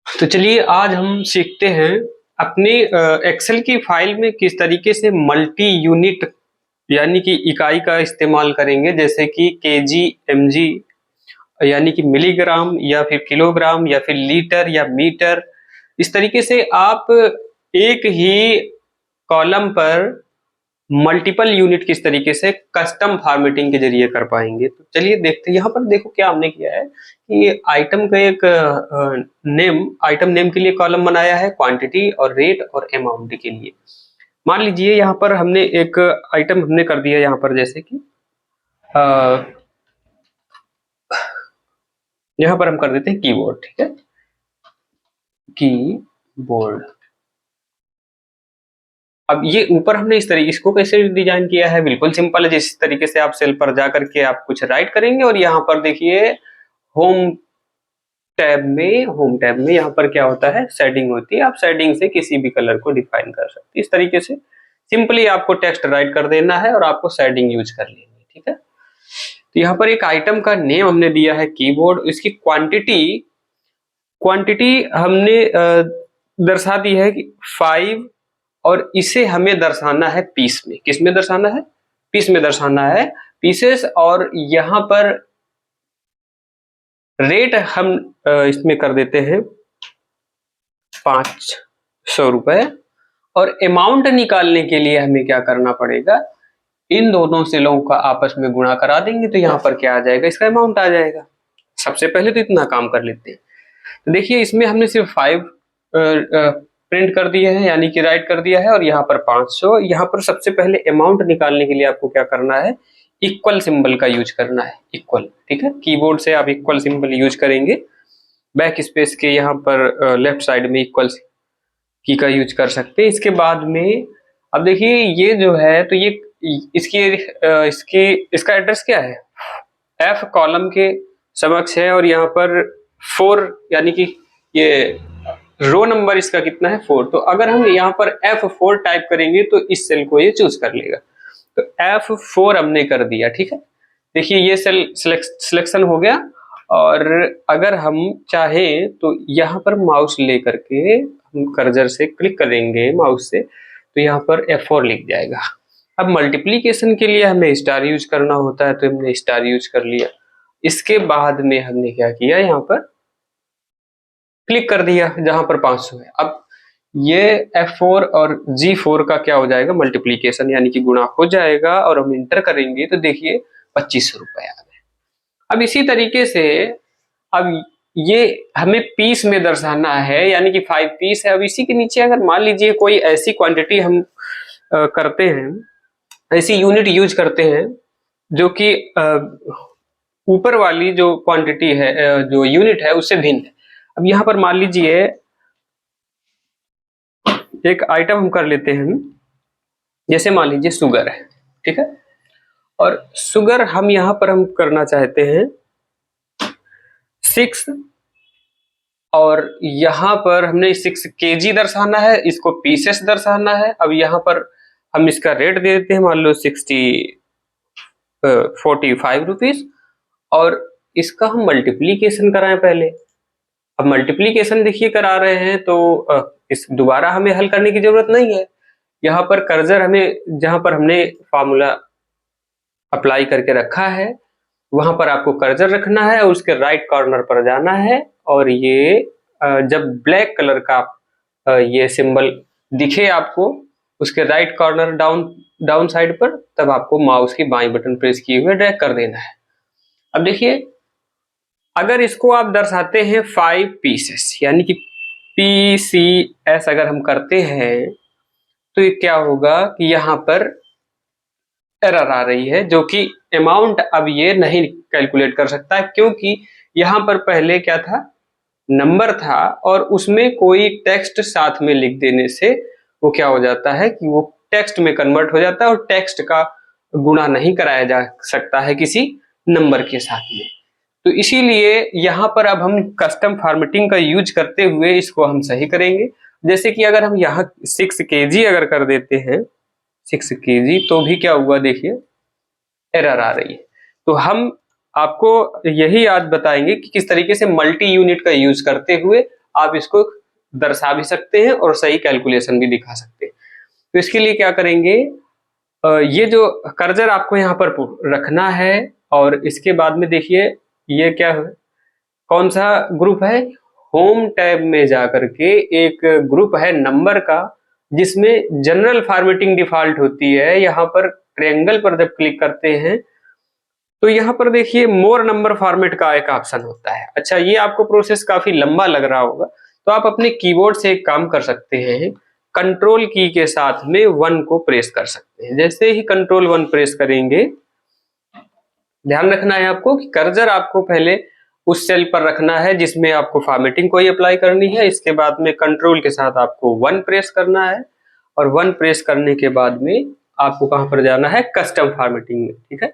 तो चलिए आज हम सीखते हैं अपने एक्सेल की फाइल में किस तरीके से मल्टी यूनिट यानी कि इकाई का इस्तेमाल करेंगे, जैसे कि केजी, एमजी यानी कि मिलीग्राम या फिर किलोग्राम या फिर लीटर या मीटर। इस तरीके से आप एक ही कॉलम पर मल्टीपल यूनिट किस तरीके से कस्टम फॉर्मेटिंग के जरिए कर पाएंगे। तो चलिए देखते हैं। यहाँ पर देखो क्या हमने किया है कि आइटम का एक आइटम नेम के लिए कॉलम बनाया है, क्वांटिटी और रेट और अमाउंट के लिए। मान लीजिए यहाँ पर हमने एक आइटम हमने कर दिया यहाँ पर, जैसे कि यहाँ पर हम कर देते हैं कीबोर्ड। ठीक है, कीबोर्ड। अब ये ऊपर हमने इस तरीके इसको कैसे डिजाइन किया है, बिल्कुल सिंपल है। जिस तरीके से आप सेल पर जा करके आप कुछ राइट करेंगे और यहाँ पर देखिए होम टैब में यहाँ पर क्या होता है, शेडिंग होती है। आप शेडिंग से किसी भी कलर को डिफाइन कर सकते हैं। इस तरीके से सिंपली आपको टेक्स्ट राइट कर देना है और आपको शेडिंग यूज कर लेनी है। ठीक है, तो यहाँ पर एक आइटम का नेम हमने दिया है कीबोर्ड। इसकी क्वांटिटी हमने दर्शा दी है कि 5, और इसे हमें दर्शाना है पीस में। किस में दर्शाना है? पीस में दर्शाना है, पीसेस। और यहाँ पर रेट हम इसमें कर देते हैं 500 रुपए। और अमाउंट निकालने के लिए हमें क्या करना पड़ेगा, इन दोनों सेलों का आपस में गुणा करा देंगे तो यहाँ पर क्या आ जाएगा, इसका अमाउंट आ जाएगा। सबसे पहले तो इतना काम कर लेते हैं। तो देखिए इसमें हमने सिर्फ 5 प्रिंट कर दिए हैं, यानी कि राइट कर दिया है, और यहाँ पर 500। यहाँ पर सबसे पहले अमाउंट निकालने के लिए आपको क्या करना है, इक्वल सिंबल का यूज करना है, इक्वल। ठीक है, कीबोर्ड से आप इक्वल सिंबल यूज करेंगे। बैक स्पेस के यहाँ पर लेफ्ट साइड में इक्वल की का यूज कर सकते हैं। इसके बाद में अब देखिए ये जो है, तो ये इसका एड्रेस क्या है, एफ कॉलम के समक्ष है, और यहाँ पर 4 यानी कि ये रो नंबर इसका कितना है, 4। तो अगर हम यहाँ पर F4 टाइप करेंगे तो इस सेल को ये चूज कर लेगा। तो F4 हमने कर दिया। ठीक है, देखिए ये सेल सिलेक्शन हो गया। और अगर हम चाहें तो यहाँ पर माउस लेकर के हम कर्सर से क्लिक करेंगे माउस से, तो यहाँ पर F4 लिख जाएगा। अब मल्टीप्लीकेशन के लिए हमें स्टार यूज करना होता है, तो हमने स्टार यूज कर लिया। इसके बाद में हमने क्या किया, यहाँ पर क्लिक कर दिया जहां पर 500 है। अब ये F4 और G4 का क्या हो जाएगा, मल्टीप्लीकेशन यानी कि गुणा हो जाएगा, और हम इंटर करेंगे तो देखिए 2500 रुपए आ गए। अब इसी तरीके से अब ये हमें पीस में दर्शाना है, यानी कि 5 पीस है। अब इसी के नीचे अगर मान लीजिए कोई ऐसी क्वांटिटी हम करते हैं, ऐसी यूनिट यूज करते हैं जो कि ऊपर वाली जो क्वांटिटी है, जो यूनिट है, उससे भिन्न है। अब यहाँ पर मान लीजिए एक आइटम हम कर लेते हैं, जैसे मान लीजिए शुगर है। ठीक है, और शुगर हम यहाँ पर हम करना चाहते हैं 6, और यहाँ पर हमने 6 केजी दर्शाना है, इसको पीसेस दर्शाना है। अब यहाँ पर हम इसका रेट दे देते हैं, मान लो 45 रुपीज, और इसका हम मल्टीप्लीकेशन कराएं पहले। अब मल्टीप्लीकेशन देखिए करा रहे हैं, तो इस दोबारा हमें हल करने की जरूरत नहीं है। यहाँ पर कर्सर हमें, जहां पर हमने फार्मूला अप्लाई करके रखा है, वहां पर आपको कर्सर रखना है और उसके राइट कॉर्नर पर जाना है। और ये जब ब्लैक कलर का ये सिंबल दिखे आपको उसके राइट कॉर्नर डाउन साइड पर, तब आपको माउस की बाई बटन प्रेस किए हुए ड्रैग कर देना है। अब देखिए अगर इसको आप दर्शाते हैं 5 पीसेस, यानी कि PCS अगर हम करते हैं, तो ये क्या होगा कि यहाँ पर एरर आ रही है, जो कि अमाउंट अब ये नहीं कैलकुलेट कर सकता, क्योंकि यहाँ पर पहले क्या था, नंबर था, और उसमें कोई टेक्स्ट साथ में लिख देने से वो क्या हो जाता है कि वो टेक्स्ट में कन्वर्ट हो जाता है, और टेक्स्ट का गुणा नहीं कराया जा सकता है किसी नंबर के साथ में। तो इसीलिए यहाँ पर अब हम कस्टम फॉर्मेटिंग का यूज करते हुए इसको हम सही करेंगे। जैसे कि अगर हम यहाँ 6 केजी अगर कर देते हैं, 6 केजी, तो भी क्या हुआ, देखिए एरर आ रही है। तो हम आपको यही आज बताएंगे कि किस तरीके से मल्टी यूनिट का यूज करते हुए आप इसको दर्शा भी सकते हैं और सही कैलकुलेशन भी दिखा सकते हैं। तो इसके लिए क्या करेंगे, ये जो कर्सर आपको यहाँ पर रखना है और इसके बाद में देखिए ये क्या है, कौन सा ग्रुप है, होम टैब में जाकर के एक ग्रुप है नंबर का, जिसमें जनरल फॉर्मेटिंग डिफॉल्ट होती है। यहाँ पर ट्रायंगल पर जब क्लिक करते हैं तो यहाँ पर देखिए मोर नंबर फॉर्मेट का एक ऑप्शन होता है। अच्छा, ये आपको प्रोसेस काफी लंबा लग रहा होगा, तो आप अपने कीबोर्ड से एक काम कर सकते हैं, कंट्रोल की के साथ में 1 को प्रेस कर सकते हैं। जैसे ही कंट्रोल 1 प्रेस करेंगे, ध्यान रखना है आपको कि कर्सर आपको पहले उस सेल पर रखना है जिसमें आपको फॉर्मेटिंग कोई अप्लाई करनी है। इसके बाद में कंट्रोल के साथ आपको 1 प्रेस करना है और 1 प्रेस करने के बाद में आपको कहां पर जाना है, कस्टम फॉर्मेटिंग में। ठीक है,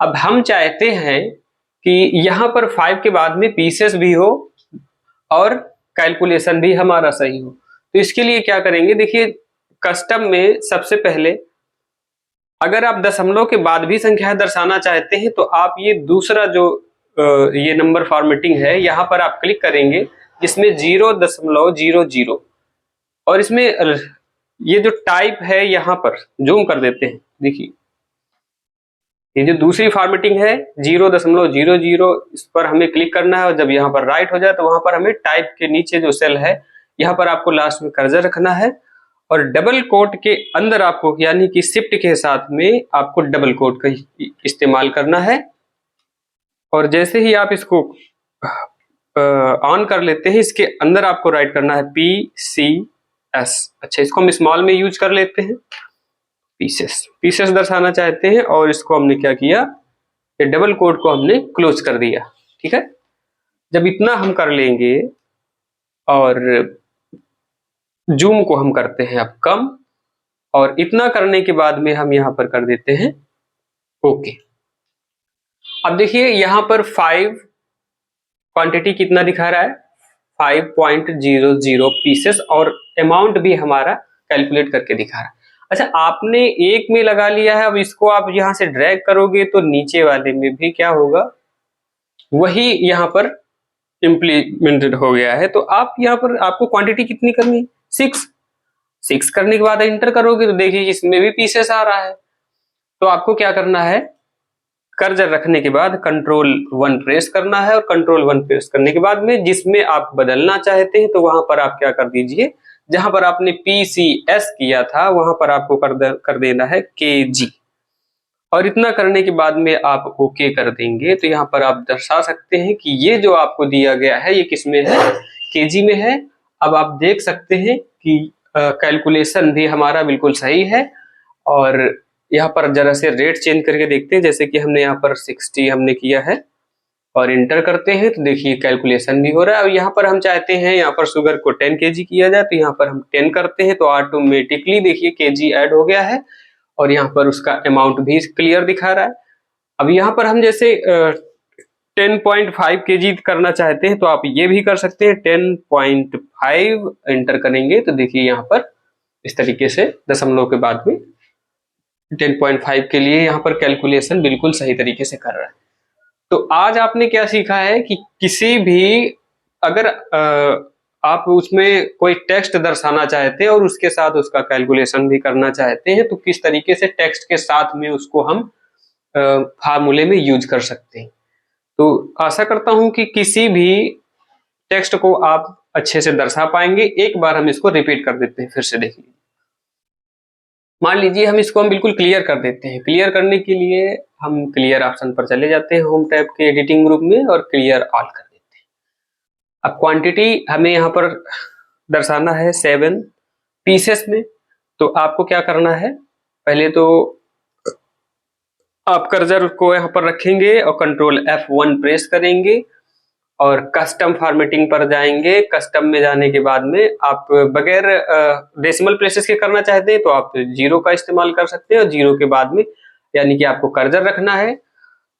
अब हम चाहते हैं कि यहां पर 5 के बाद में पीसेस भी हो और कैलकुलेशन भी हमारा सही हो। तो इसके लिए क्या करेंगे, देखिए कस्टम में सबसे पहले अगर आप दशमलव के बाद भी संख्या दर्शाना चाहते हैं तो आप ये दूसरा जो ये नंबर फॉर्मेटिंग है यहाँ पर आप क्लिक करेंगे, जिसमें 0.00 और इसमें ये जो टाइप है यहाँ पर जूम कर देते हैं। देखिए ये जो दूसरी फॉर्मेटिंग है 0.00, इस पर हमें क्लिक करना है और जब यहाँ पर राइट हो जाए तो वहां पर हमें टाइप के नीचे जो सेल है यहाँ पर आपको लास्ट में कर्सर रखना है और डबल कोट के अंदर आपको यानी कि शिफ्ट के साथ में आपको डबल कोट का इस्तेमाल करना है। और जैसे ही आप इसको ऑन कर लेते हैं, इसके अंदर आपको राइट करना है PCS। अच्छा, इसको हम स्मॉल में यूज कर लेते हैं, पीसेस दर्शाना चाहते हैं और इसको हमने क्या किया, ये डबल कोट को हमने क्लोज कर दिया। ठीक है, जब इतना हम कर लेंगे और जूम को हम करते हैं अब कम, और इतना करने के बाद में हम यहां पर कर देते हैं ओके। अब देखिए यहां पर 5 क्वांटिटी कितना दिखा रहा है, 5.00 पीसेस और अमाउंट भी हमारा कैलकुलेट करके दिखा रहा है। अच्छा, आपने एक में लगा लिया है, अब इसको आप यहां से ड्रैग करोगे तो नीचे वाले में भी क्या होगा, वही यहां पर इम्प्लीमेंटेड हो गया है। तो आप यहां पर आपको क्वांटिटी कितनी करनी है, 6 करने के बाद एंटर करोगे तो देखिए इसमें भी पीसेस आ रहा है। तो आपको क्या करना है, कर्सर रखने के बाद कंट्रोल 1 प्रेस करना है और कंट्रोल 1 प्रेस करने के बाद में जिसमें आप बदलना चाहते हैं तो वहां पर आप क्या कर दीजिए, जहां पर आपने PCS किया था वहां पर आपको कर देना है KG, और इतना करने के बाद में आप ओके कर देंगे तो यहाँ पर आप दर्शा सकते हैं कि ये जो आपको दिया गया है ये किस में है, KG में है। अब आप देख सकते हैं कि कैलकुलेशन भी हमारा बिल्कुल सही है। और यहाँ पर जरा से रेट चेंज करके देखते हैं, जैसे कि हमने यहाँ पर 60 हमने किया है और इंटर करते हैं तो देखिए कैलकुलेशन भी हो रहा है। और यहाँ पर हम चाहते हैं यहाँ पर शुगर को 10 kg किया जाए तो यहाँ पर हम 10 करते हैं तो ऑटोमेटिकली देखिए kg ऐड हो गया है और यहाँ पर उसका अमाउंट भी क्लियर दिखा रहा है। अब यहाँ पर हम जैसे 10.5 kg करना चाहते हैं तो आप ये भी कर सकते हैं, 10.5 एंटर करेंगे तो देखिए यहाँ पर इस तरीके से दशमलव के बाद में 10.5 के लिए यहाँ पर कैलकुलेशन बिल्कुल सही तरीके से कर रहा है। तो आज आपने क्या सीखा है कि किसी भी अगर आप उसमें कोई टेक्स्ट दर्शाना चाहते हैं और उसके साथ उसका कैलकुलेशन भी करना चाहते हैं तो किस तरीके से टेक्स्ट के साथ में उसको हम फार्मूले में यूज कर सकते हैं। तो आशा करता हूं कि किसी भी टेक्स्ट को आप अच्छे से दर्शा पाएंगे। एक बार हम इसको रिपीट कर देते हैं, फिर से देख लीजिए। मान लीजिए हम इसको बिल्कुल क्लियर कर देते हैं। क्लियर करने के लिए हम क्लियर ऑप्शन पर चले जाते हैं होम टैब के एडिटिंग ग्रुप में और क्लियर ऑल कर देते हैं। अब क्वांटिटी हमें यहाँ पर दर्शाना है 7 पीसेस में, तो आपको क्या करना है, पहले तो आप कर्सर को यहाँ पर रखेंगे और कंट्रोल F1 प्रेस करेंगे और कस्टम फॉर्मेटिंग पर जाएंगे। कस्टम में जाने के बाद में आप बगैर डेसिमल प्लेसेस के करना चाहते हैं तो आप 0 का इस्तेमाल कर सकते हैं और 0 के बाद में यानी कि आपको कर्सर रखना है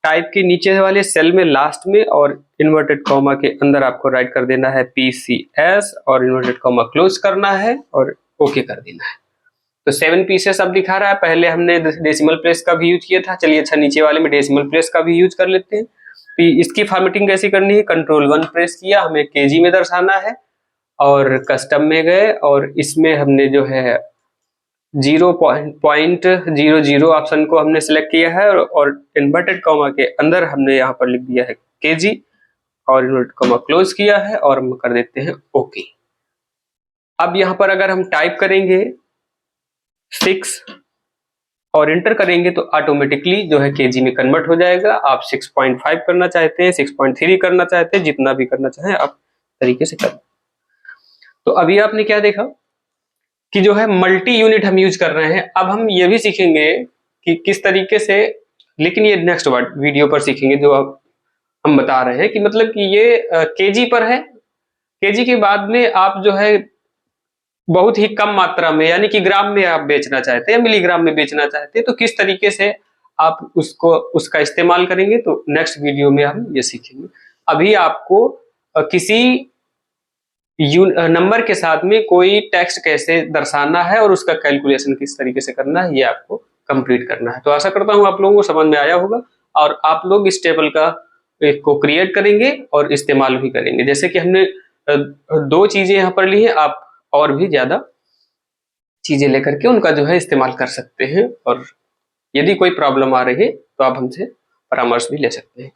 टाइप के नीचे वाले सेल में लास्ट में और इन्वर्टेड कॉमा के अंदर आपको राइट कर देना है PCS और इन्वर्टेड कॉमा क्लोज करना है और ओके कर देना है। तो 7 पीसेस अब दिखा रहा है। पहले हमने डेसिमल प्लेस का भी यूज किया था, चलिए अच्छा नीचे वाले में डेसिमल प्लेस का भी यूज कर लेते हैं। इसकी फॉर्मेटिंग कैसी करनी है, Ctrl+1 प्रेस किया, हमें केजी में दर्शाना है और कस्टम में गए और इसमें हमने जो है 0.00 ऑप्शन को हमने सिलेक्ट किया है और इन्वर्टेड कॉमा के अंदर हमने यहाँ पर लिख दिया है केजी और इन्वर्टेड कॉमा क्लोज किया है और हम कर देते हैं ओके। अब यहाँ पर अगर हम टाइप करेंगे 6 और इंटर करेंगे तो ऑटोमेटिकली जो है केजी में कन्वर्ट हो जाएगा। आप 6.5 करना चाहते हैं, 6.3 करना चाहते हैं, जितना भी करना चाहें आप तरीके से कर। तो अभी आपने क्या देखा कि जो है मल्टी यूनिट हम यूज कर रहे हैं। अब हम ये भी सीखेंगे कि किस तरीके से, लेकिन ये नेक्स्ट वीडियो पर सीखेंगे। जो अब हम बता रहे हैं कि मतलब कि ये केजी पर है, केजी के बाद में आप जो है बहुत ही कम मात्रा में यानी कि ग्राम में आप बेचना चाहते हैं, मिलीग्राम में बेचना चाहते हैं, तो किस तरीके से आप उसका इस्तेमाल करेंगे तो नेक्स्ट वीडियो में हम ये सीखेंगे। अभी आपको किसी नंबर के साथ में कोई टेक्स्ट कैसे दर्शाना है और उसका कैलकुलेशन किस तरीके से करना है ये आपको कंप्लीट करना है। तो आशा करता हूं आप लोगों को समझ में आया होगा और आप लोग इस टेबल को क्रिएट करेंगे और इस्तेमाल भी करेंगे। जैसे कि हमने 2 चीजें यहाँ पर ली है, आप और भी ज्यादा चीजें लेकर के उनका जो है इस्तेमाल कर सकते हैं और यदि कोई प्रॉब्लम आ रही है तो आप हमसे परामर्श भी ले सकते हैं।